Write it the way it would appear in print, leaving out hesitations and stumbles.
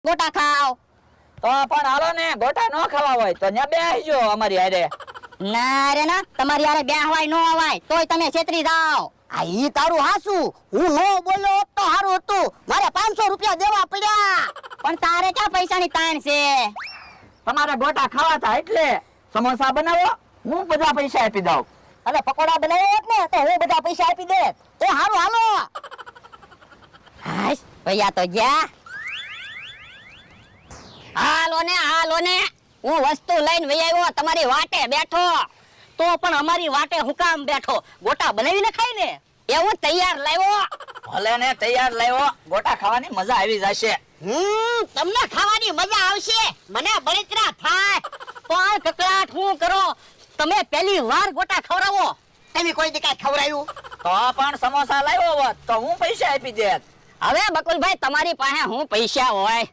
ગોટા ખાવ. તો પણ હાલો ને, ગોટા ન ખાવા હોય તો ન્યા બેસજો અમારી હારે. ના રે ના, તમારી હારે બેહવાય નો અવાય તોય તમે છેતરી જાઓ. આ ઈ તારું હાસુ, હું નો બોલ્યો હોત તો હારું હતું. મારે 500 રૂપિયા દેવા પડ્યા. પણ તારે ક્યાં પૈસાની તાણ છે? તમારે ગોટા ખાવા હતા એટલે સમોસા બનાવો, હું બધા પૈસા આપી દઉં. અને પકોડા બનાવ્યા હોત ને તો હું બધા પૈસા આપી દેત. એ હારું હાલો. હાશ ભૈયા તો ગયા. હાલો ને હું વસ્તુ લઈને વઈ આવ્યો, તમારી વાટે બેઠો. તો પણ અમારી વાટે હું કામ બેઠો? ગોટા બનાવીને ખાઈ ને. એવું તૈયાર લાવ્યો. ભલે ને તૈયાર લાવ્યો, ગોટા ખાવાની મજા આવી જશે. તમને ખાવાની મજા આવશે, મને બળતરા થાય. પણ કકડાટ હું કરો, તમે પહેલી વાર ગોટા ખવડાવો. તમે કોઈ દી કાંઈ ખવડાવ્યું? તો પણ સમોસા લાવ્યો હોત તો હું પૈસા આપી દેત. હવે બકુલભાઈ તમારી પાસે હું પૈસા હોય?